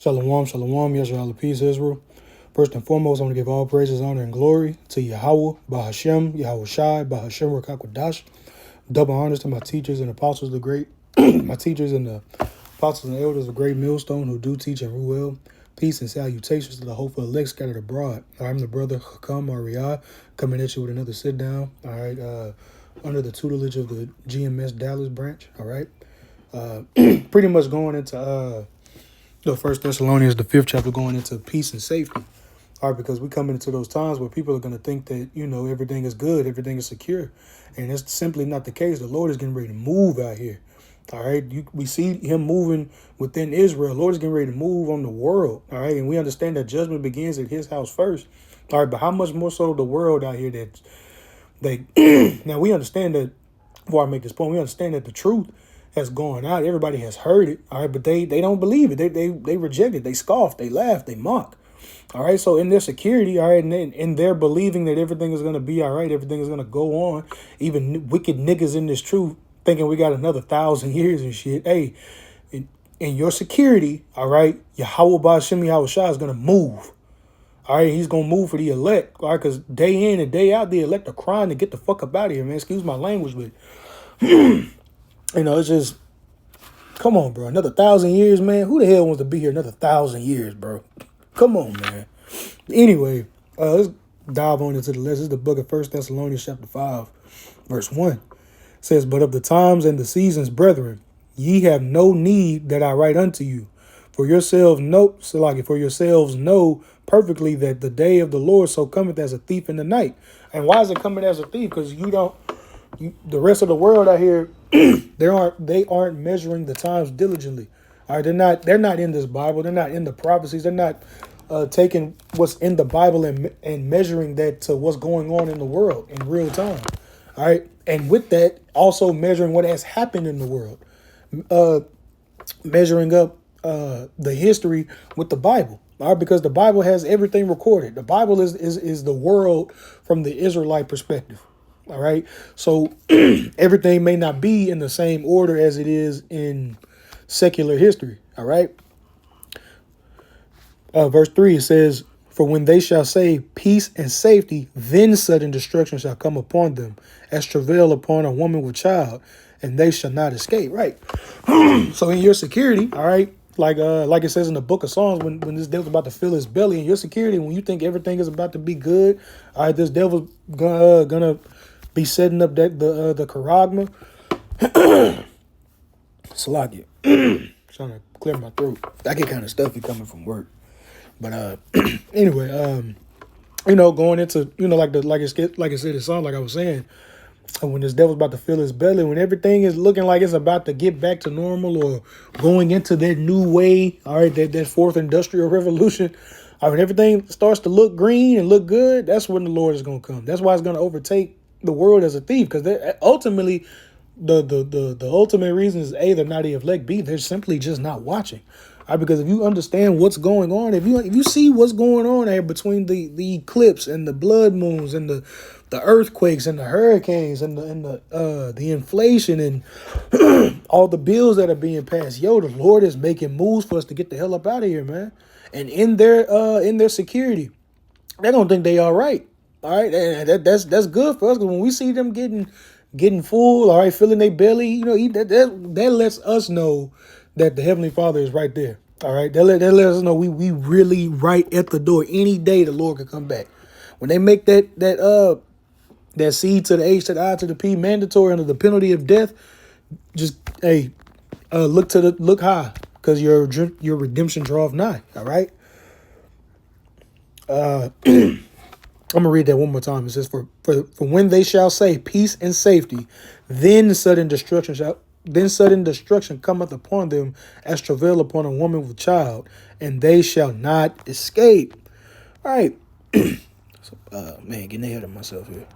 Shalom, shalom, Yasharala, peace, Israel. First and foremost, I want to give all praises, honor, and glory to Yahweh, Bahashem, Yahweh Shai, Bahashem, Rakakwadash. Double honors to my teachers and apostles, the great, my teachers and the apostles and elders of great millstone who do teach and rule well. Peace and salutations to the hopeful elect scattered abroad. I'm the brother Hakam Ariah, coming at you with another sit down. All right, under the tutelage of the GMS Dallas branch. All right, pretty much going into the First Thessalonians, the 5th chapter, going into peace and safety. All right, because we come into those times where people are going to think that, everything is good, everything is secure. And it's simply not the case. The Lord is getting ready to move out here. All right, we see him moving within Israel. The Lord is getting ready to move on the world. All right, and we understand that judgment begins at his house first. All right, but how much more so the world out here that they now we understand that, before I make this point, we understand that the truth has gone out. Everybody has heard it. All right, but they don't believe it. They reject it. They scoff. They laugh. They mock. All right, so in their security, all right, and in their believing that everything is going to be all right, everything is going to go on, even wicked niggas in this truth thinking we got another 1,000 years and shit. Hey, in your security, all right, Yahweh Ba'Shem Yahweh Shah is going to move. All right, he's going to move for the elect. All right, because day in and day out, the elect are crying to get the fuck up out of here, man. Excuse my language, but, it's just, come on, bro. Another 1,000 years, man. Who the hell wants to be here another 1,000 years, bro? Come on, man. Anyway, let's dive on into the list. This is the book of First Thessalonians chapter 5, verse 1. It says, "But of the times and the seasons, brethren, ye have no need that I write unto you. For yourselves know perfectly that the day of the Lord so cometh as a thief in the night." And why is it coming as a thief? Because the rest of the world out here, they aren't measuring the times diligently. All right, they're not in this Bible. They're not in the prophecies. They're not taking what's in the Bible and measuring that to what's going on in the world in real time. All right, and with that, also measuring what has happened in the world, measuring up the history with the Bible. All right, because the Bible has everything recorded. The Bible is the world from the Israelite perspective. All right, so everything may not be in the same order as it is in secular history. All right. Verse 3, it says, "For when they shall say peace and safety, then sudden destruction shall come upon them, as travail upon a woman with child, and they shall not escape." Right. So in your security, all right, like it says in the book of Psalms, when this devil's about to fill his belly, in your security, when you think everything is about to be good, all right, this devil's gonna be setting up the charagma. Salakia. Trying to clear my throat. I get kind of stuffy coming from work. But anyway, going into, like I said, it sounds like I was saying, when this devil's about to fill his belly, when everything is looking like it's about to get back to normal or going into that new way, all right, that fourth industrial revolution, when everything starts to look green and look good, that's when the Lord is going to come. That's why it's going to overtake the world as a thief, because ultimately, the ultimate reason is A, they're not the elect, B, they're simply just not watching. All right, because if you understand what's going on, if you see what's going on there between the eclipse and the blood moons and the earthquakes and the hurricanes and the inflation and all the bills that are being passed, the Lord is making moves for us to get the hell up out of here, man. And in their security, they don't think they all right. All right, and that's good for us, because when we see them getting full, all right, filling their belly, that lets us know that the Heavenly Father is right there. All right, that lets us know we really right at the door. Any day the Lord could come back. When they make that C to the H to the I to the P mandatory under the penalty of death, just look high, because your redemption draweth nigh. All right. I'm gonna read that one more time. It says, for when they shall say peace and safety, then sudden destruction cometh upon them, as travail upon a woman with child, and they shall not escape. All right. So, man, getting ahead of myself here.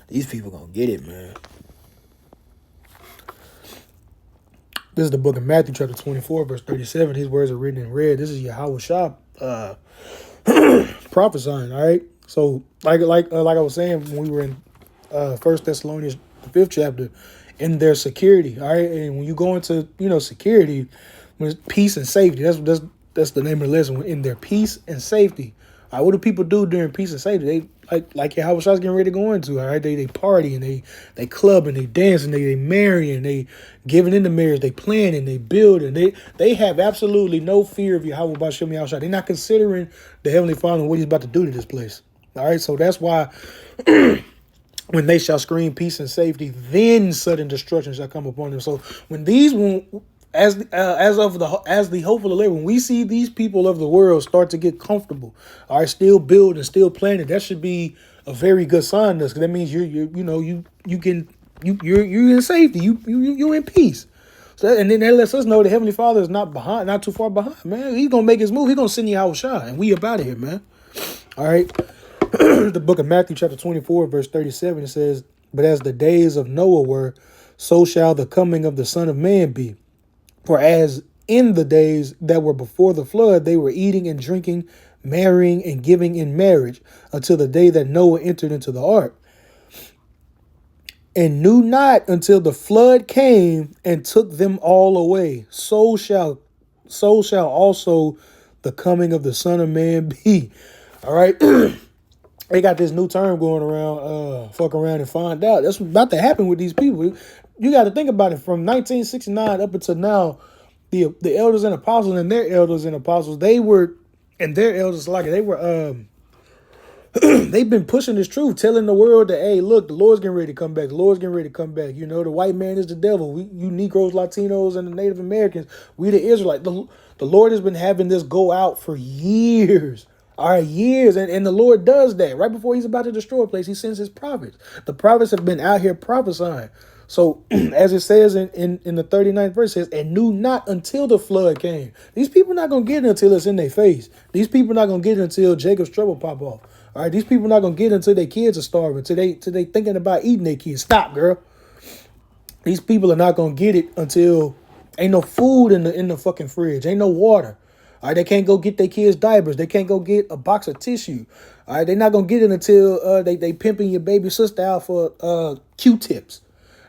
These people gonna get it, man. This is the book of Matthew, chapter 24, verse 37. These words are written in red. This is Yahweh Shah prophesying, all right? So like I was saying when we were in First Thessalonians, the 5th chapter, in their security. All right, and when you go into security, when it's peace and safety, that's the name of the lesson. In their peace and safety. All right, what do people do during peace and safety? They like how I was getting ready to go into. All right, they party and they club and they dance and they marry and they giving into marriage. They plan and they build and they have absolutely no fear of Yahweh B'Shem Yahushua. They're not considering the Heavenly Father and what He's about to do to this place. All right, so that's why when they shall scream peace and safety, then sudden destruction shall come upon them. So when as the hopeful elect, when we see these people of the world start to get comfortable, all right, still build and still planning, that should be a very good sign to us. 'Cause that means you're in safety, you're in peace. So and then that lets us know the Heavenly Father is not too far behind, man. He's gonna make his move. He's gonna send you out shot, and we up out of here, man. All right. The book of Matthew chapter 24, verse 37, it says, "But as the days of Noah were, so shall the coming of the Son of Man be. For as in the days that were before the flood, they were eating and drinking, marrying and giving in marriage, until the day that Noah entered into the ark, and knew not until the flood came and took them all away. So shall also the coming of the Son of Man be." All right. They got this new term going around, fuck around and find out. That's what's about to happen with these people. You got to think about it. From 1969 up until now, the elders and apostles and their elders and apostles, they've been pushing this truth, telling the world that, hey, look, the Lord's getting ready to come back. The Lord's getting ready to come back. The white man is the devil. You Negroes, Latinos, and the Native Americans, we the Israelites. The Lord has been having this go out for years. All right, years. And the Lord does that. Right before he's about to destroy a place, he sends his prophets. The prophets have been out here prophesying. So as it says in the 39th verse, it says, "And knew not until the flood came." These people not going to get it until it's in their face. These people not going to get it until Jacob's trouble pop off. All right, these people not going to get it until their kids are starving, till they thinking about eating their kids. Stop, girl. These people are not going to get it until ain't no food in the fucking fridge. Ain't no water. All right, they can't go get their kids' diapers. They can't go get a box of tissue. All right, they're not gonna get it until they pimping your baby sister out for Q-tips.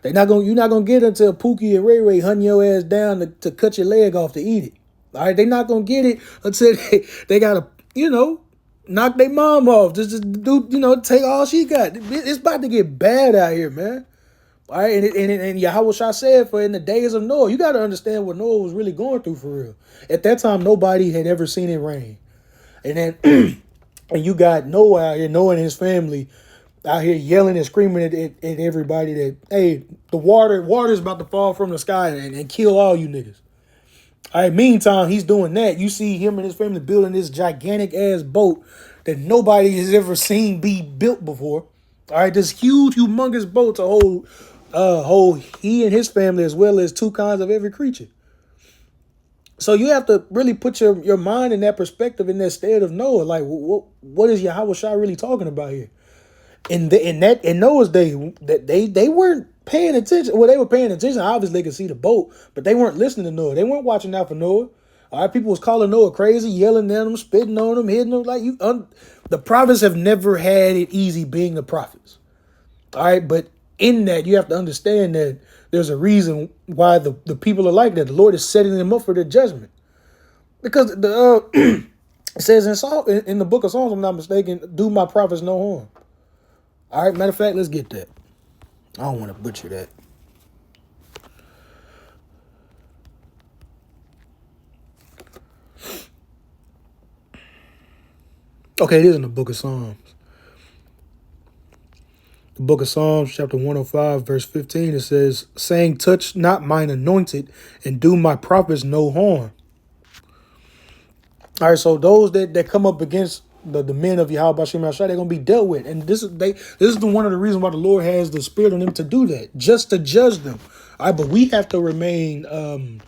You're not gonna get it until Pookie and Ray Ray hunt your ass down to cut your leg off to eat it. All right, they're not gonna get it until they gotta knock their mom off. Just do take all she got. It's about to get bad out here, man. All right, and Yahweh Shah said, for in the days of Noah, you got to understand what Noah was really going through for real. At that time, nobody had ever seen it rain. And then, and you got Noah out here, Noah and his family out here yelling and screaming at everybody that, hey, the water's about to fall from the sky and kill all you niggas. All right, meantime, he's doing that. You see him and his family building this gigantic ass boat that nobody has ever seen be built before. All right, this huge, humongous boat to hold he and his family as well as two kinds of every creature. So you have to really put your mind in that perspective, in that state of Noah. Like, what is Yahweh Shah really talking about here? In Noah's day, that they weren't paying attention. Well, they were paying attention. Obviously, they could see the boat, but they weren't listening to Noah. They weren't watching out for Noah. All right, people was calling Noah crazy, yelling at him, spitting on him, hitting him. Like the prophets have never had it easy being the prophets. All right, but in that, you have to understand that there's a reason why the people are like that. The Lord is setting them up for their judgment. Because it says in the book of Psalms, if I'm not mistaken, do my prophets no harm. All right, matter of fact, let's get that. I don't want to butcher that. Okay, it is in the book of Psalms. The book of Psalms, chapter 105, verse 15, it says, saying, touch not mine anointed and do my prophets no harm. All right, so those that come up against the men of Yahweh B'Shem Yahushua, they're going to be dealt with. And this is one of the reasons why the Lord has the spirit on them to do that, just to judge them. All right, but we have to remain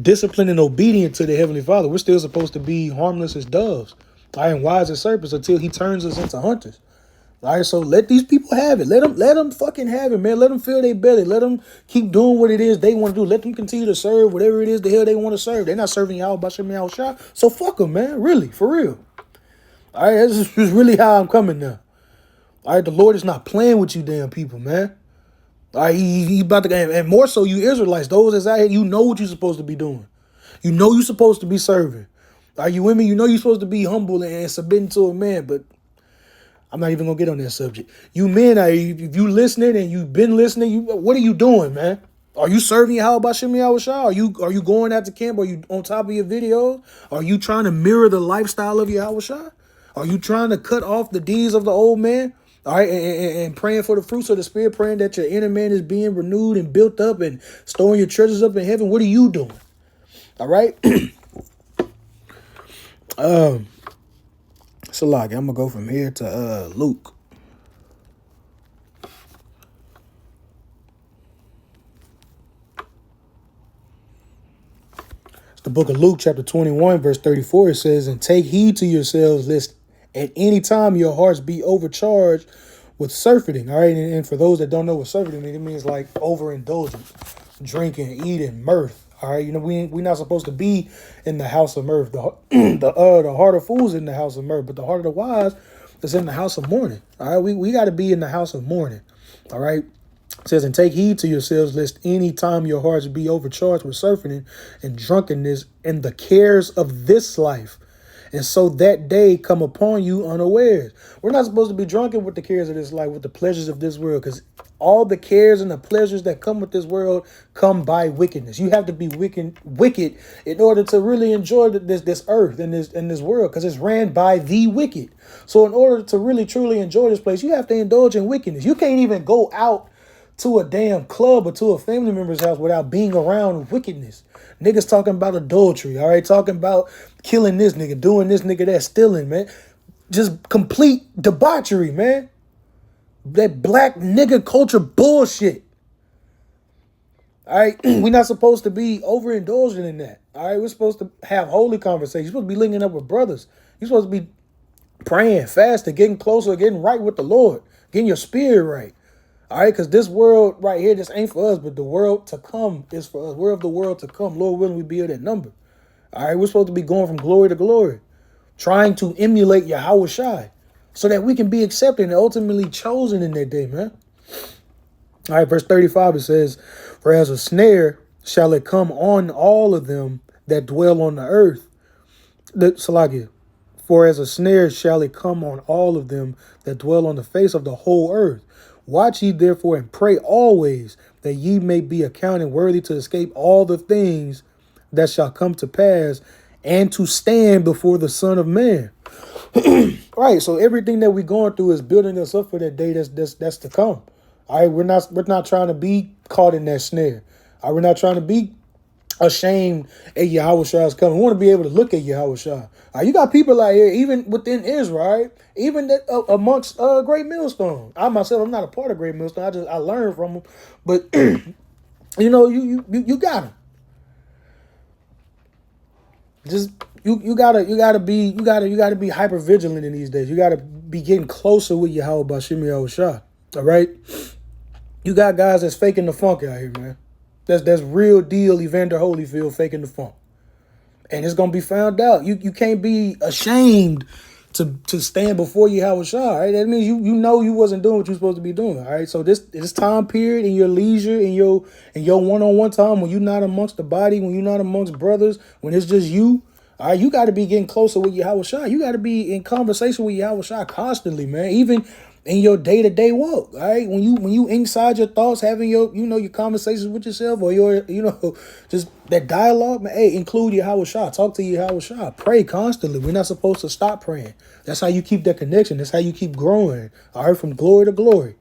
disciplined and obedient to the Heavenly Father. We're still supposed to be harmless as doves, all right, and wise as serpents until he turns us into hunters. All right, so let these people have it. Let them fucking have it, man. Let them fill their belly. Let them keep doing what it is they want to do. Let them continue to serve whatever it is the hell they want to serve. They're not serving Yahweh B'Shem Yahushua, so fuck them, man. Really, for real. All right, this is really how I'm coming now. All right, the Lord is not playing with you damn people, man. All right, he about to, and more so you Israelites, those that's out here, you know what you're supposed to be doing. You know you're supposed to be serving. Are you with me? You know you're supposed to be humble and submitting to a man, but I'm not even gonna get on that subject. You men, if you listening and you've been listening, what are you doing, man? Are you serving Yahweh Shem Yahushua? Are you going out to camp? Are you on top of your videos? Are you trying to mirror the lifestyle of Yahushua? Are you trying to cut off the deeds of the old man? All right, and praying for the fruits of the spirit, praying that your inner man is being renewed and built up and storing your treasures up in heaven. What are you doing? All right. So like, I'm gonna go from here to Luke. It's the book of Luke, chapter 21, verse 34. It says, "And take heed to yourselves, lest at any time your hearts be overcharged with surfeiting." All right, and for those that don't know what surfeiting means, it means like overindulgence, drinking, eating, mirth. All right, you know we're not supposed to be in the house of mirth. The heart of fools in the house of mirth, but the heart of the wise is in the house of mourning. All right, we got to be in the house of mourning. All right. It says, "And take heed to yourselves, lest any time your hearts be overcharged with surfeiting and drunkenness and the cares of this life, and so that day come upon you unawares." We're not supposed to be drunken with the cares of this life, with the pleasures of this world, because all the cares and the pleasures that come with this world come by wickedness. You have to be wicked in order to really enjoy this earth and this world, because it's ran by the wicked. So in order to really truly enjoy this place, you have to indulge in wickedness. You can't even go out to a damn club or to a family member's house without being around wickedness. Niggas talking about adultery, all right? Talking about killing this nigga, doing this nigga that, stealing, man. Just complete debauchery, man. That black nigga culture bullshit. All right? We're not supposed to be overindulging in that. All right? We're supposed to have holy conversations. You're supposed to be linking up with brothers. You're supposed to be praying, fasting, getting closer, getting right with the Lord, getting your spirit right. All right, because this world right here just ain't for us, but the world to come is for us. We're of the world to come. Lord willing, we be of that number. All right, we're supposed to be going from glory to glory, trying to emulate Yahweh Shai so that we can be accepted and ultimately chosen in that day, man. All right, verse 35, it says, "For as a snare shall it come on all of them that dwell on the earth." Salakia. "For as a snare shall it come on all of them that dwell on the face of the whole earth. Watch ye therefore and pray always, that ye may be accounted worthy to escape all the things that shall come to pass, and to stand before the Son of Man." Right, so everything that we're going through is building us up for that day that's to come. All right, we're not trying to be caught in that snare. All right, we're not trying to be ashamed at Yahweh Shah's coming. We want to be able to look at Yahweh Shah. You got people out here, even within Israel, right? Even that, amongst Great Millstone. I myself, I'm not a part of Great Millstone. I learned from them, but you know, you got them. Just you gotta be hyper vigilant in these days. You gotta be getting closer with Yahweh Bashim Yahweh Shah. All right, you got guys that's faking the funk out here, man. That's real deal Evander Holyfield faking the funk. And it's gonna be found out. You can't be ashamed to stand before Yahweh Shah, right? That means you know you wasn't doing what you're supposed to be doing. All right. So this time period in your leisure, in your one-on-one time, when you're not amongst the body, when you're not amongst brothers, when it's just you, all right, you gotta be getting closer with Yahweh Shah. You gotta be in conversation with Yahweh Shah constantly, man. Even in your day-to-day walk, all right? When you inside your thoughts, having your conversations with yourself, or your, just that dialogue, man, hey, include Yahweh Shah. Talk to Yahweh Shah. Pray constantly. We're not supposed to stop praying. That's how you keep that connection. That's how you keep growing, all right, from glory to glory,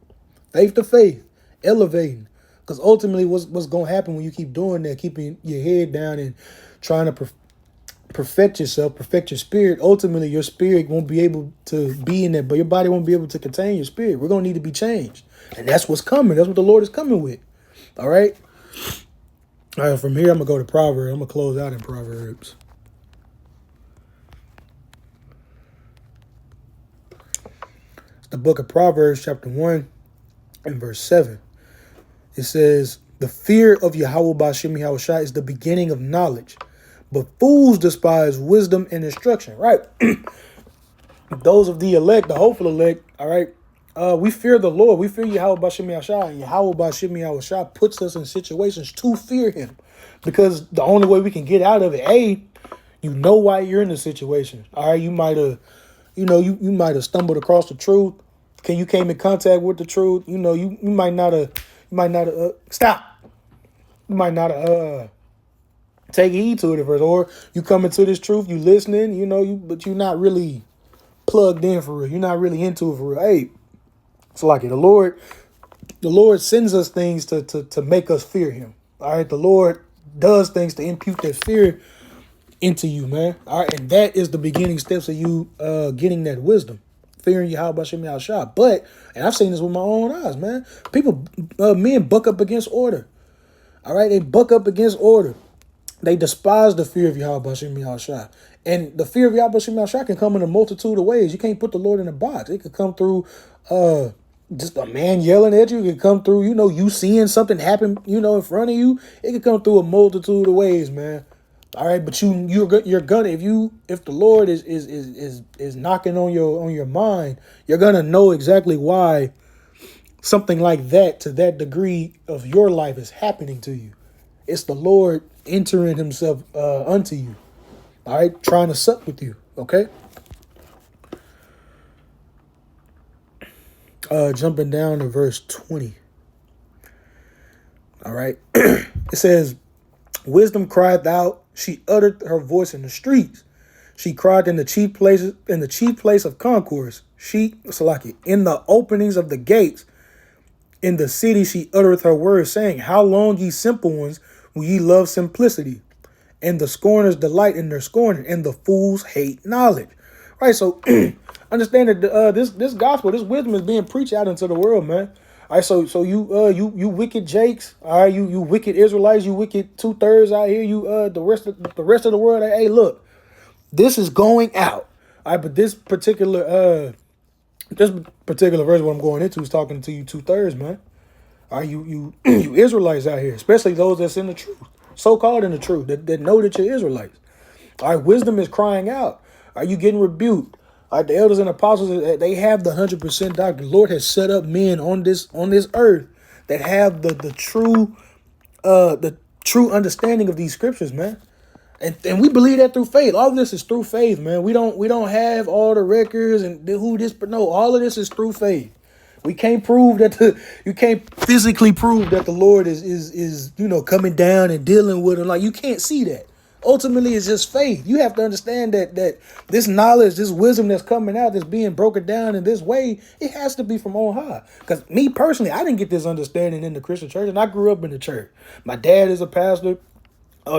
faith to faith, elevating. Because ultimately what's going to happen when you keep doing that, keeping your head down and trying to perfect yourself, perfect your spirit, ultimately your spirit won't be able to be in there, but your body won't be able to contain your spirit. We're going to need to be changed. And that's what's coming. That's what the Lord is coming with. All right? All right, from here, I'm going to go to Proverbs. I'm going to close out in Proverbs. It's the book of Proverbs, chapter 1 and verse 7. It says, "The fear of Yahweh Bashim Yahushua is the beginning of knowledge, but fools despise wisdom and instruction." Right? those of the elect, the hopeful elect, all right, we fear the Lord. We fear Yahweh Bashim Yahshua. And Yahweh Bashim Yahshua puts us in situations to fear him. Because the only way we can get out of it, A, you know why you're in the situation. All right, you might have, you might have stumbled across the truth. You came in contact with the truth. You might not have, stop. You might not have take heed to it at first. Or you come into this truth, you listening, but you're not really plugged in for real. You're not really into it for real. Hey, it's like it. The Lord sends us things to make us fear him. All right. The Lord does things to impute that fear into you, man. All right. And that is the beginning steps of you getting that wisdom. Fearing Yahweh Shem Yahshua. But, and I've seen this with my own eyes, man. Men buck up against order. All right. They buck up against order. They despise the fear of Yahweh Shem Yahshua. And the fear of Yahweh Shem Yahshua can come in a multitude of ways. You can't put the Lord in a box. It could come through just a man yelling at you. It could come through, you seeing something happen, in front of you. It could come through a multitude of ways, man. All right, but you're gonna if the Lord is knocking on your mind, you're gonna know exactly why something like that to that degree of your life is happening to you. It's the Lord entering himself unto you. All right, trying to sup with you. Okay. Jumping down to verse 20. All right. It says, wisdom cried out, she uttered her voice in the streets. She cried in the chief place of concourse. In the openings of the gates, in the city she uttereth her words, saying, how long, ye simple ones, will ye love simplicity? And the scorners delight in their scorning, and the fools hate knowledge. Right, so understand that this gospel, this wisdom is being preached out into the world, man. All right, so you wicked Jakes, all right, you wicked Israelites, you wicked 2/3 out here, the rest of the world. Hey, look, this is going out. All right, but this particular verse what I'm going into is talking to you 2/3, man. All right, you Israelites out here, especially those that's in the truth, so-called in the truth, that know that you're Israelites. All right, wisdom is crying out. Are you getting rebuked? All right, the elders and apostles, they have the 100% doctrine. The Lord has set up men on this earth that have the true understanding of these scriptures, man. And we believe that through faith. All of this is through faith, man. We don't have all the records and but no, all of this is through faith. We can't prove that you can't physically prove that the Lord is coming down and dealing with them. Like, you can't see that. Ultimately, it's just faith. You have to understand that this knowledge, this wisdom that's coming out, that's being broken down in this way, it has to be from on high. Because me personally, I didn't get this understanding in the Christian church, and I grew up in the church. My dad is a pastor.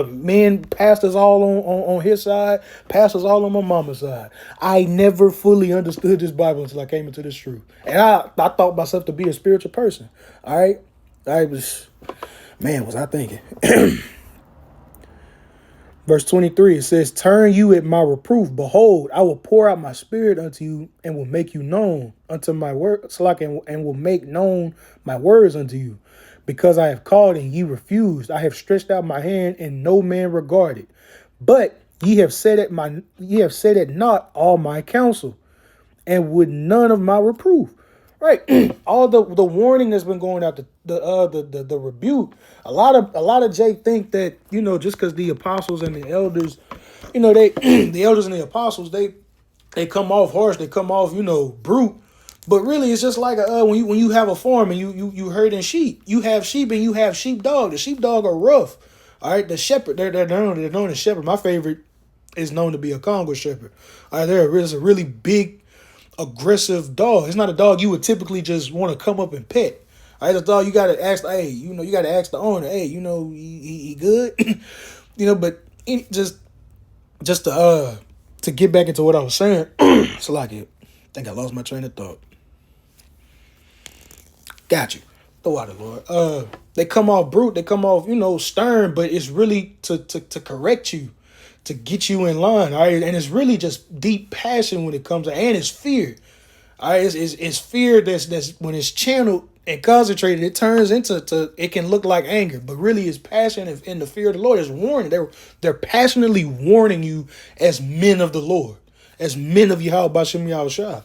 Men, pastors all on his side, pastors all on my mama's side. I never fully understood this Bible until I came into this truth. And I thought myself to be a spiritual person. All right. Was I thinking? Verse 23, it says, turn you at my reproof. Behold, I will pour out my spirit unto you and will make you known unto my word, and will make known my words unto you. Because I have called and ye refused, I have stretched out my hand and no man regarded. But ye have set at naught all my counsel, and would none of my reproof. Right, all the warning that's been going out, the rebuke. A lot of Jake think that just because the apostles and the elders, the elders and the apostles they come off harsh, they come off brute. But really, it's just like when you have a farm and you herding sheep. You have sheep and you have sheepdog. The sheepdog are rough. All right, the shepherd, they're known as shepherd. My favorite is known to be a Congo shepherd. All right, there's a really big, aggressive dog. It's not a dog you would typically just want to come up and pet. All right, it's a dog you gotta ask. Hey, you gotta ask the owner. Hey, he good. But just to get back into what I was saying. It's like it. I think I lost my train of thought. Got you. The water, Lord. They come off brute. They come off, stern, but it's really to correct you, to get you in line. All right. And it's really just deep passion when it comes to, and it's fear. All right. It's fear that's when it's channeled and concentrated, it turns into it can look like anger, but really it's passion and the fear of the Lord is warning. They're passionately warning you as men of the Lord, as men of Yahweh Bashem Yahushua.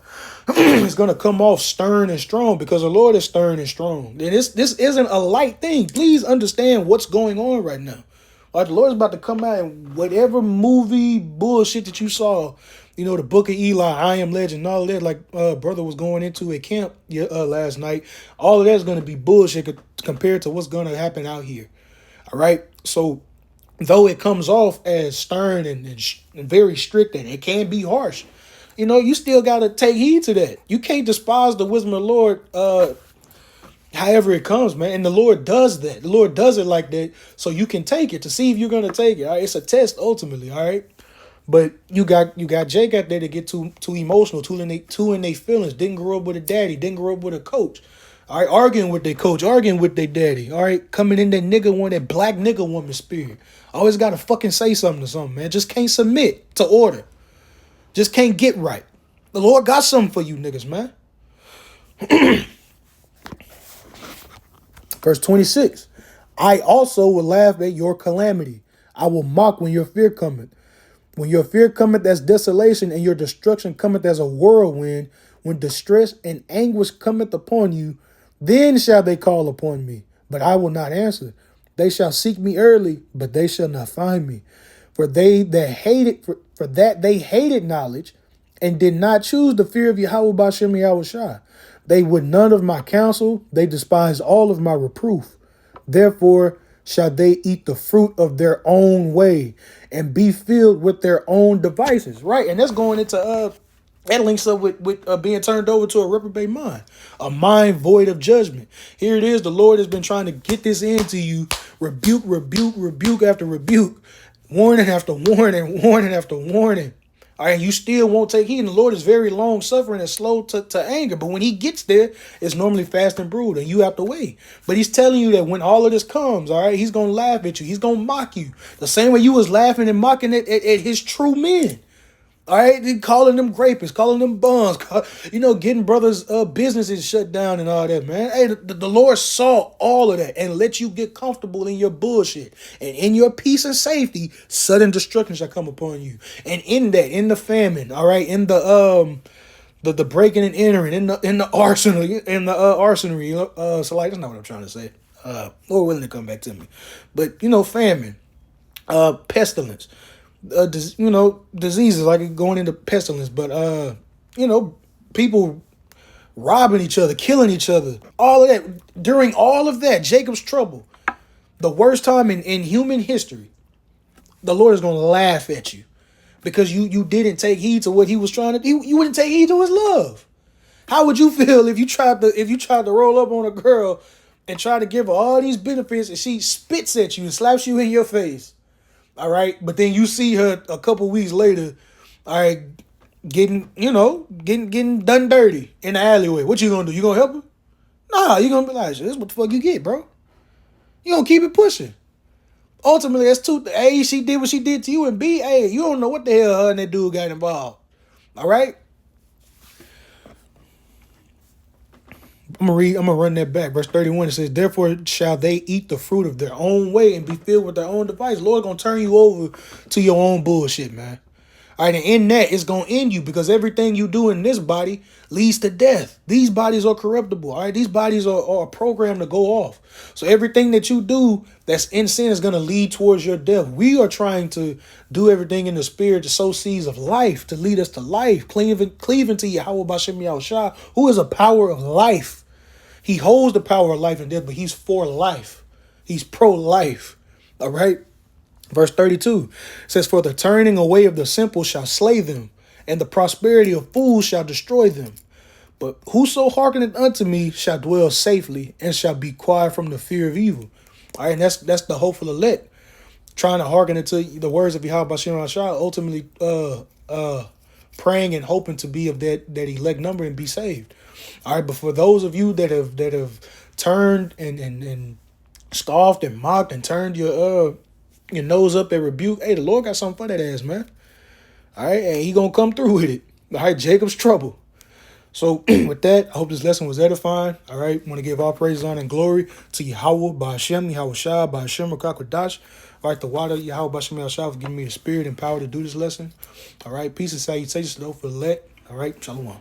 It's going to come off stern and strong because the Lord is stern and strong. And this isn't a light thing. Please understand what's going on right now. Like the Lord's about to come out and whatever movie bullshit that you saw, the Book of Eli, I Am Legend, all of that, like brother was going into at camp last night. All of that's going to be bullshit compared to what's going to happen out here. All right. So though it comes off as stern and very strict and it can be harsh, you still got to take heed to that. You can't despise the wisdom of the Lord however it comes, man. And the Lord does that. The Lord does it like that so you can take it to see if you're going to take it. All right? It's a test ultimately, all right? But you got Jake out there to get too emotional, too in their feelings. Didn't grow up with a daddy, didn't grow up with a coach. All right, arguing with their coach, arguing with their daddy. All right, coming in that black nigga woman spirit. Always got to fucking say something to something, man. Just can't submit to order. Just can't get right. The Lord got something for you niggas, man. Verse 26. I also will laugh at your calamity. I will mock when your fear cometh. When your fear cometh as desolation, and your destruction cometh as a whirlwind, when distress and anguish cometh upon you, then shall they call upon me, but I will not answer. They shall seek me early, but they shall not find me. For they hated knowledge, and did not choose the fear of Yahweh Bashem Yahushua. They would none of my counsel, they despised all of my reproof. Therefore shall they eat the fruit of their own way, and be filled with their own devices. Right, and that's going into that links up with being turned over to a reprobate mind, a mind void of judgment. Here it is. The Lord has been trying to get this into you. Rebuke after rebuke, warning after warning, warning after warning. All right, you still won't take heed. And the Lord is very long suffering and slow to anger. But when he gets there, it's normally fast and brutal, and you have to wait. But he's telling you that when all of this comes, all right, he's going to laugh at you. He's going to mock you. The same way you was laughing and mocking at his true men. All right, calling them grapists, calling them bums, getting brothers' businesses shut down and all that, man. Hey, the Lord saw all of that and let you get comfortable in your bullshit. And in your peace and safety, sudden destruction shall come upon you. And in that, in the famine, all right, in the breaking and entering, in the arsenal, so like that's not what I'm trying to say. Lord willing to come back to me, but famine, pestilence. Diseases like going into pestilence, but people robbing each other, killing each other, all of that. During all of that, Jacob's trouble, the worst time in human history, the Lord is going to laugh at you because you didn't take heed to what he was trying to do. You wouldn't take heed to his love. How would you feel if you tried to roll up on a girl and try to give her all these benefits and she spits at you and slaps you in your face? All right, but then you see her a couple weeks later, all right, getting done dirty in the alleyway. What you gonna do? You gonna help her? Nah, you gonna be like, this is what the fuck you get, bro. You gonna keep it pushing. Ultimately, that's two. A, she did what she did to you, and B, hey, you don't know what the hell her and that dude got involved. All right. I'm gonna run that back. Verse 31, it says, therefore shall they eat the fruit of their own way and be filled with their own device. Lord gonna turn you over to your own bullshit, man. All right, and in that, it's gonna end you because everything you do in this body leads to death. These bodies are corruptible. All right, these bodies are programmed to go off. So everything that you do that's in sin is gonna lead towards your death. We are trying to do everything in the spirit to sow seeds of life, to lead us to life, cleaving to Yahweh Bashem Yahushua, who is a power of life. He holds the power of life and death, but he's for life. He's pro-life. All right. Verse 32 says, for the turning away of the simple shall slay them, and the prosperity of fools shall destroy them. But whoso hearkeneth unto me shall dwell safely, and shall be quiet from the fear of evil. All right, and that's the hopeful elect, trying to hearken into the words of Yahweh Bashem Yahushua, ultimately praying and hoping to be of that elect number and be saved. All right, but for those of you that have turned and scoffed and mocked and turned your nose up at rebuke, hey, the Lord got something for that ass, man. All right, and he gonna come through with it. All right, Jacob's trouble. So with that, I hope this lesson was edifying. All right. I want to give all praises, honor, and glory to Yahweh, Ba'ashem, Yahweh Shai, Ba'ashem, Rakakwadash. All right, the water, Yahweh, Ba'ashem, Yahweh Shai, for giving me the spirit and power to do this lesson. All right. Peace and salutations to those for elect. All right. Shalom.